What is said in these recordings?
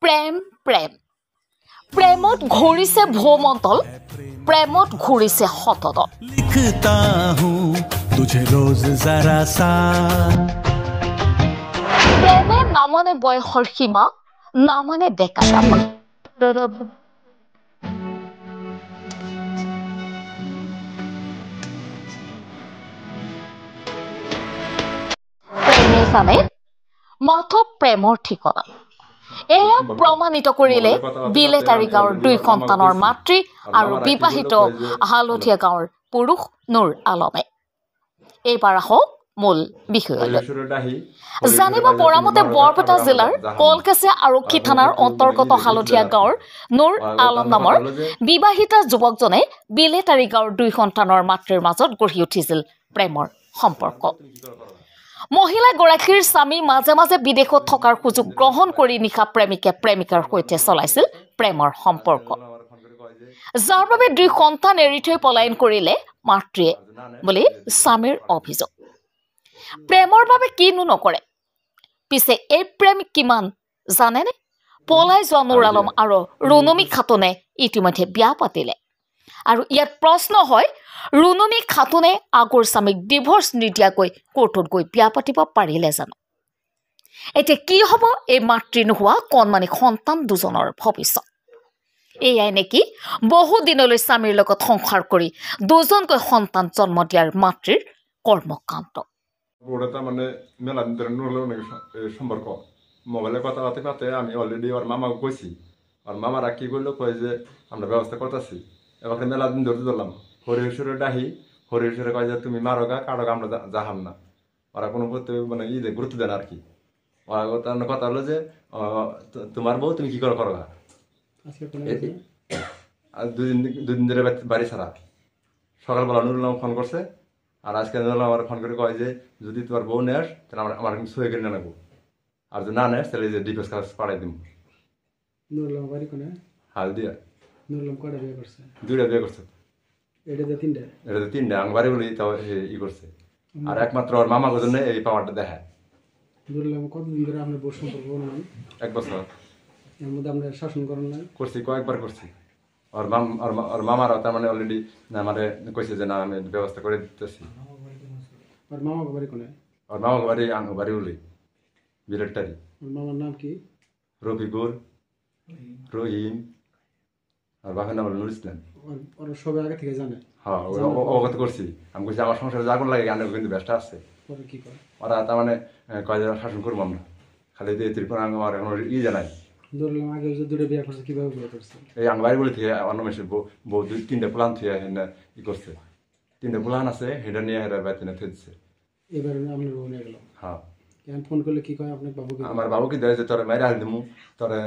প্ৰেম প্ৰেম প্ৰেমত ঘূৰিছে ভূমণ্ডল প্ৰেমত ঘূৰিছে শতদল লিখতা হুঁ তুঝে রোজ জরা সা প্ৰেমে নামানে বয়সৰ সীমা নামানে ডেকা দামা প্ৰেমে জানে মাথো প্ৰেমৰ ঠিকনা এয়া প্ৰমাণিত কৰিলে বিলেতাৰী গাঁৱৰ 2 সন্তানৰ মাতৃ আৰু বিবাহিত হালধীয়া গাঁৱৰ পুৰুষ নুৰ আলমে এইবাৰ আহক মূল বিষয়লৈ জানিব পৰা মতে বৰপেটা জিলাৰ কলকেচিয়া আৰক্ষী থানাৰ অন্তৰ্গত হালধীয়া গাঁৱৰ নুৰ আলম নামৰ বিবাহিত যুৱকজনে বিলেতাৰী গাঁৱৰ 2 সন্তানৰ মাতৃৰ মাজত গঢ়ি উঠিছিল প্ৰেমৰ সম্পৰ্ক মহিলা গৰাকীৰ স্বামী মাজে মাজে বিদেশত থকাৰ সুযোগ গ্ৰহণ কৰি নিশা প্ৰেমিকাৰ সৈতে চলাইছিল প্ৰেমৰ সম্পৰ্ক যাৰ বাবে 2 সন্তান এৰি থৈ পলায়ন কৰিলে মাতৃয়ে বুলি স্বামীৰ অভিযোগ প্ৰেমৰ বাবে কিনো নকৰে পিছে এই প্ৰেম কিমান জানেনে পলাই যোৱা নুৰ আলম আৰু ৰুনুমি খাতুনে ইতিমধ্যে বিয়া পাতিলে আৰু ইয়াত প্ৰশ্ন হয় ৰুনুমি খাতুনে আগৰ স্বামীক ডিভোৰ্স নিদিয়াকৈ কোৰ্টত গৈ বিয়া পাতিব পাৰিলে জানো এতিয়া কি হ'ব এই মাতৃ নোহোৱা কণমানি সন্তান দুজনৰ ভৱিষ্যত এয়াই নেকি বহু দিনলৈ স্বামীৰ লগত সংসাৰ কৰি দুজনকৈ সন্তান জন্ম দিয়াৰ মাতৃৰ কৰ্মকাণ্ড ওটা মানে মেলা দিন ধরে নুরলেও নাকি সম্পর্ক মোবাইলে কথা পাতে আমি অলরেডি ওর মামাকে কইছি আর মামারা কি করলো কয় যে আমরা ব্যবস্থা করতেছি এবার মেলা দিন ধরে ধরলাম হরিশ্বরে ডাহি হরিশ্বরে কয় যে তুমি মারোগা কারোগা আমরা যাহাম না ওরা কোনো মানে গুরুত্ব দেন আর কি ওরা কথা হলো যে তোমার বউ তুমি কি করে করোগা আর দুদিন ধরে বাড়ি ছাড়া সকালবেলা নুরুল্লাম ফোন করছে আর আজকে নুরুল্লাম আমার ফোন করে কয় যে যদি তোমার বউ নেস তাহলে আমার কিন্তু সই করে নেবো আর যদি না নেস তাহলে যে ডিভোর্স কাগজ পাঠাই দিব নুরুল্লাম বাড়ি কোনে হালদিয়া নুরুল্লাম কয়টা বিয়ে করছে 2টা বিয়ে করছে এটাতে 3টা এটাতে 3টা আমি বাড়ি বলি তাও ই করছে আর একমাত্র ওর মামার জন্য এই পাওয়ারটা দেখায় নুরুল্লাম কতদিন ধরে আপনার বউ সম্পর্ক নাই 1 বছর এর মধ্যে আমরা শাসন করেন নাই করছি কয়েকবার করছি ওর মামারা তার মানে অলরেডি আমারে কইছে যে না আমি ব্যবস্থা করে দিতেছি আর মামা বাড়ি কোনে ওর মামা বাড়ি বলি বিলেটারি ওর মামার নাম কি রফিকুল রহিম আর বাপের নাম হলো নুর ইসলাম ওর সবাই আগে থেকে জানে হ্যাঁ অবগত করছি আমি কইছি আমার সংসারে যা কোন লাগে গানের কিন্তু ব্যস্ত আছে পরে কি করে ওরা তার মানে কয় শাসন করবো আমরা খালি দিয়ে ত্রিপুরা আমার এখন জানাই নুরুল্লাম আগে যে 2টা বিয়ে করছে কিভাবে বিয়ে করছে এই আংবাড়ি বলে থেকে অন্য মেশে বউ 2-3টা প্লান থেকে ই করছে 3টা প্লান আছে সেটা নিয়ে হেরা বেতনে থেছে এবার আপনার বউ নিয়ে গেল হ্যাঁ কেন ফোন করলে কি কয় আপনার বাবুকে আমার বাবুকে দেয় যে তোরা মেরে হাল দিমু তোরা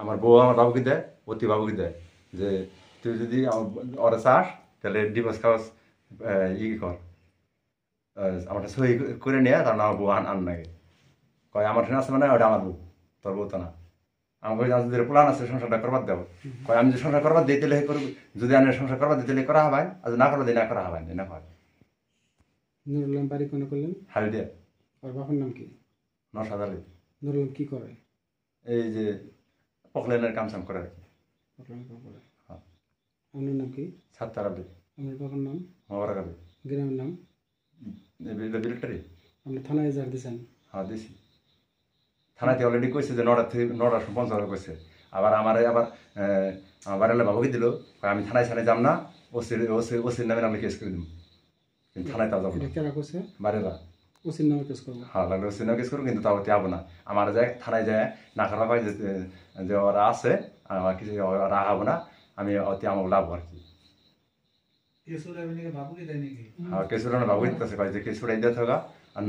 আমার বউ আমার বাবুকে দেয় অতি বাবুকে দেয় যে তুই যদি ওরা চাস তাহলে ডিভোর্স কাগজ ই কর আমার সই করে নিয়ে তার আমার বউ আন নাগে কয় আমার আছে মানে ওটা আমার বউ তোর বউ তো না আমাকে যদি প্লান আছে সংসারটা করবার দেবো কয় আমি যদি সংসার করবার দিই তাহলে করবো যদি আমি সংসার করবার দিই তাহলে করা হবে আর না করবো দিই না করা হবে না হয় নুরুল্লাম বাড়ি কোনে করলেন হালদিয়া আর বাবার নাম কি নশাদ আলী নুরুল্লাম কি করে এই যে পকলেনের কাম সাম করে আর কি হ্যাঁ আপনার নাম কি সাত্তার আলী আপনার বাবার নাম মোবারক আলী গ্রামের নাম বিলেটারি আপনি থানায় যার দিয়েছেন হ্যাঁ দিছি থানাতে অলরেডি কইছে যে 9টা 50 কইছে আবার আমার বাড়িতে বাবুকে দিল আমি থানায় যাম না ওসির নামে আমি কেস করে দিব কিন্তু থানায় তাও যাবো কেরা করছে বাড়িরা ওসির নামে কেস করবো হ্যাঁ লাগলে ওসির নামে কেস করবো কিন্তু তাও যাবো না আমার যায় থানায় যায় না খারাপ হয় যে ওরা আছে আমার কিছু ওরা হবো না আমি অতি আমার লাভ আর কি হ্যাঁ কেসুরা বাবুকে দিতেছে কয় যে কেসুরাই দিয়ে থাকা আর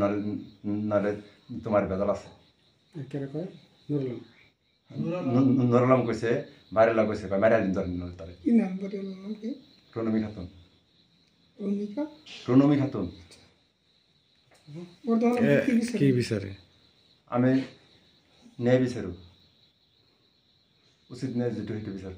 নাহলে তোমার বেজাল আছে কেরা কয় নুরুল্লাম নুরুল্লাম কইছে বাইরেলা কইছে কয় মারিয়া দিন ধরেন তারে কি নাম বাড়ির নাম কি প্রণমী খাতুন রুমিকা প্রণমী খাতুন বর্তমানে কি বিচারে আমি ন্যায় বিচারু উচিত ন্যায় যেটা হইতে বিচার